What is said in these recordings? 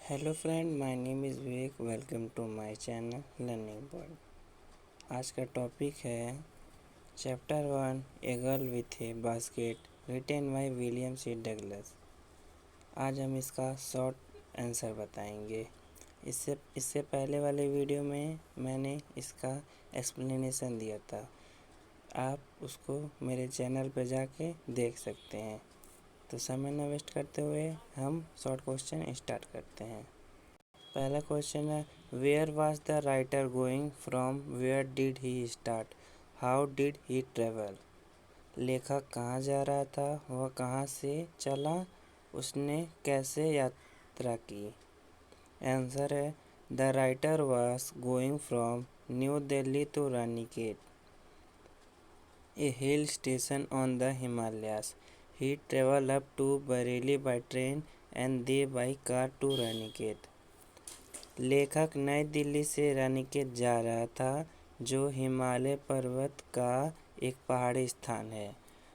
Hello friend, my name is Vivek. Welcome to my channel learning world. आज का topic है chapter 1 a girl with a basket written by William C Douglas. आज हम इसका short answer बताएंगे। इससे पहले वाले वीडियो में मैंने इसका एक्सप्लेनेशन दिया था, आप उसको मेरे चैनल पर जाके देख सकते हैं। तो समय न वेस्ट करते हुए हम शॉर्ट क्वेश्चन स्टार्ट करते हैं। पहला क्वेश्चन है, where was the writer going from, where did he start, how did he travel. लेखक कहाँ जा रहा था, वह कहाँ से चला, उसने कैसे यात्रा की। आंसर है, the writer was going from New Delhi to Ranikhet, a hill station on the Himalayas. He traveled up to Bareilly by train and then by car to Ranikhet. लेखक नई दिल्ली से रानीखेत जा रहा था, जो हिमालय पर्वत का एक पहाड़ी स्थान है।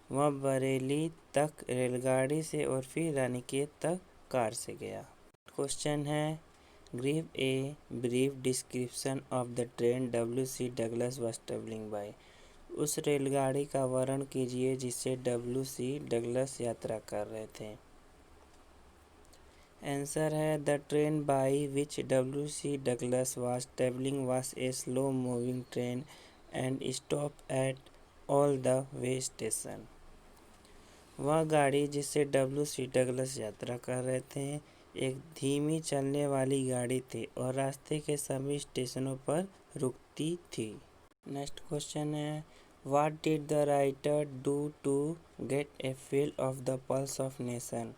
वह बरेली तक रेलगाड़ी से और फिर रानीखेत तक कार से गया। क्वेश्चन है, give a brief description of the train W.C. Douglas was travelling bye. उस रेलगाड़ी का वर्णन कीजिए जिससे W.C. डगलस यात्रा कर रहे थे। आंसर है, the train by which W.C. Douglas was travelling was a slow moving train and stop at all the way station. वह गाड़ी जिससे W.C. डगलस यात्रा कर रहे थे एक धीमी चलने वाली गाड़ी थी और रास्ते के सभी स्टेशनों पर रुकती थी। नेक्स्ट क्वेश्चन है, what did the writer do to get a feel of the pulse of nation.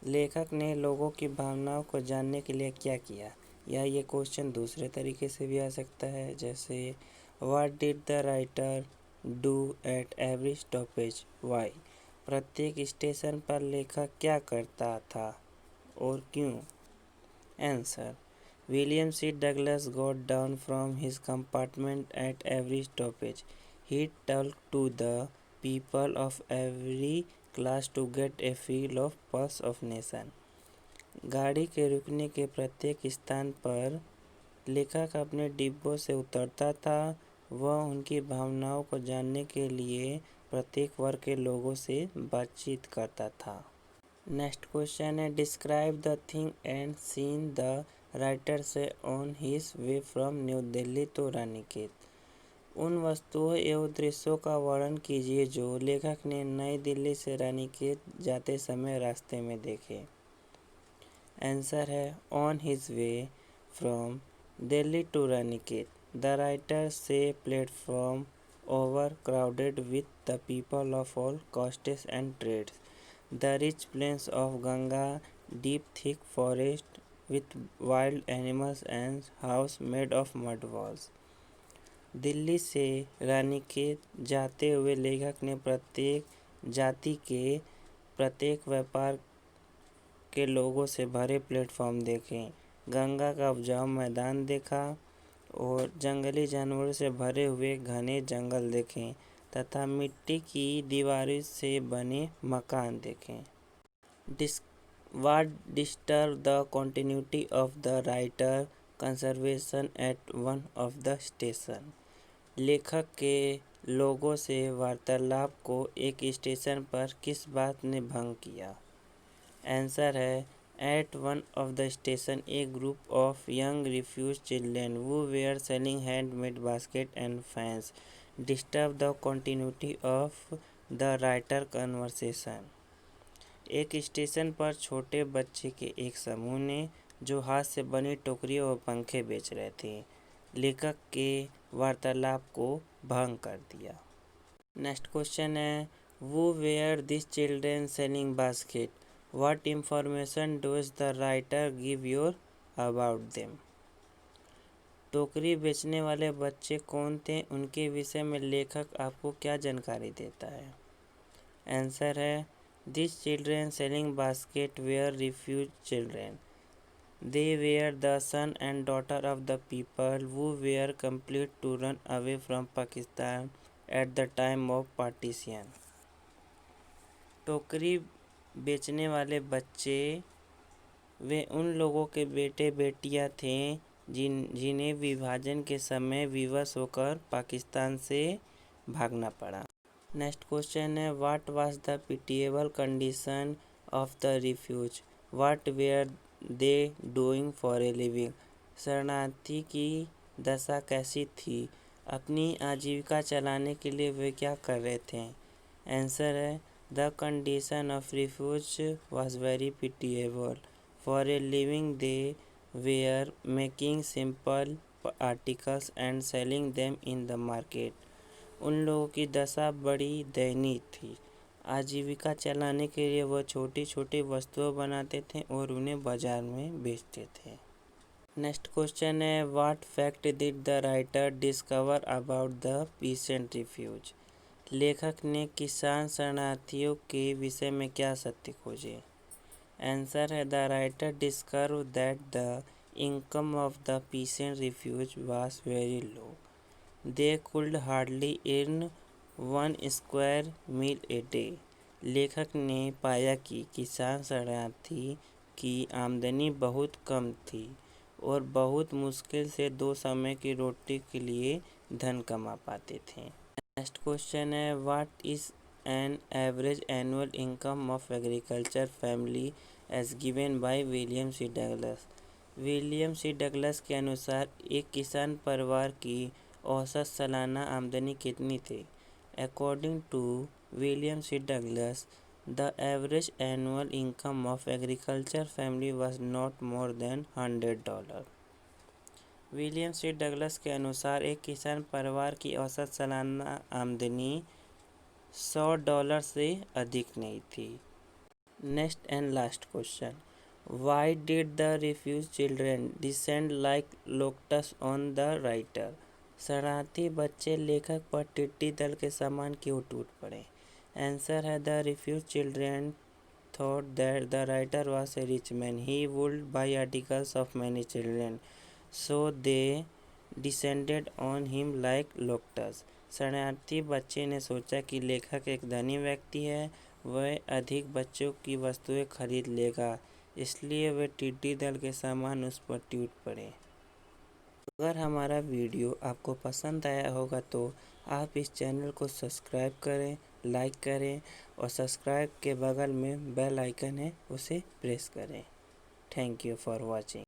लेखक ने लोगों की भावनाओं को जानने के लिए क्या किया। या ये क्वेश्चन दूसरे तरीके से भी आ सकता है, जैसे what did the writer do at every stoppage, why. प्रत्येक स्टेशन पर लेखक क्या करता था और क्यों। Answer, William C. Douglas got down from his compartment at every stoppage. He talked to the people of every class to get a feel of pulse of nation. गाड़ी के रुकने के प्रत्येक स्थान पर लेखक अपने डिब्बों से उतरता था। वह उनकी भावनाओं को जानने के लिए प्रत्येक वर्ग के लोगों से बातचीत करता था। नेक्स्ट क्वेश्चन है, describe the thing and scene the writer saw on his way from New Delhi to Ranikhet. उन वस्तुओं एवं दृश्यों का वर्णन कीजिए जो लेखक ने नई दिल्ली से रानीखेत जाते समय रास्ते में देखे। आंसर है, on his way from Delhi to Ranikhet the writer saw platform over crowded with the people of all castes and trades, the rich plains of Ganga, deep thick forest with wild animals and house made of mud walls। Delhi से रानीखेत जाते हुए लेखक ने प्रत्येक जाति के प्रत्येक व्यापार के लोगों से भरे प्लेटफॉर्म देखे, गंगा का उपजाऊ मैदान देखा और जंगली जानवरों से भरे हुए घने जंगल देखे तथा मिट्टी की दीवारों से बने मकान देखें। What disturbed the continuity of the writer conversation at one of the station। लेखक के लोगों से वार्तालाप को एक स्टेशन पर किस बात ने भंग किया। आंसर है, at one of the station a group of young refugee children who were selling handmade basket and fans disturb the continuity of the writer conversation। एक स्टेशन पर छोटे बच्चे के एक समूह ने जो हाथ से बनी टोकरियों और पंखे बेच रहे थे, लेखक के वार्तालाप को भंग कर दिया। नेक्स्ट क्वेश्चन है, who were this children selling basket, what information does the writer give your about them. टोकरी बेचने वाले बच्चे कौन थे, उनके विषय में लेखक आपको क्या जानकारी देता है। आंसर है, this children selling basket were refugee children, they were the son and daughter of the people who were compelled to run away from Pakistan at the time of partition। टोकरी बेचने वाले बच्चे वे उन लोगों के बेटे बेटियां थे जिन्हें विभाजन के समय विवश होकर पाकिस्तान से भागना पड़ा। नेक्स्ट क्वेश्चन है, what was the pitiable condition of the refugee, what were they doing for a living. शरणार्थी की दशा कैसी थी, अपनी आजीविका चलाने के लिए वे क्या कर रहे थे। आंसर है, the condition of refugee was very pitiable, for a living they were making simple articles and selling them in the market. उन लोगों की दशा बड़ी दयनीय थी। आजीविका चलाने के लिए वह छोटी छोटी वस्तुएं बनाते थे और उन्हें बाजार में बेचते थे। नेक्स्ट क्वेश्चन है, what fact did the writer discover about the peasant refugee. लेखक ने किसान शरणार्थियों के विषय में क्या सत्य खोजे। आंसर है, the writer discover that the income of the peasant refugee was very low, they could hardly earn 1 square mile a day. लेखक ने पाया कि किसान शरणार्थी की आमदनी बहुत कम थी और बहुत मुश्किल से 2 समय की रोटी के लिए धन कमा पाते थे। नेक्स्ट क्वेश्चन है, what is an average annual income of agriculture family as given by William C Douglas. William C Douglas के अनुसार एक किसान परिवार की औसत सालाना आमदनी कितनी थी। According to William C Douglas, the average annual income of agriculture family was not more than $100। William C Douglas के अनुसार एक किसान परिवार की औसत सालाना आमदनी $100 से अधिक नहीं थी। Next and last question, why did the refugee children descend like locusts on the writer. शरणार्थी बच्चे लेखक पर टिड्डी दल के समान क्यों टूट पड़े। आंसर है, the refugee children thought that the writer was a rich man, he would buy articles of many children, so they descended on him like locusts. शरणार्थी बच्चे ने सोचा कि लेखक एक धनी व्यक्ति है, वह अधिक बच्चों की वस्तुएं खरीद लेगा, इसलिए वे टिड्डी दल के समान उस पर टूट पड़े। अगर हमारा वीडियो आपको पसंद आया होगा तो आप इस चैनल को सब्सक्राइब करें, लाइक करें और सब्सक्राइब के बगल में बेल आइकन है उसे प्रेस करें। Thank you for watching.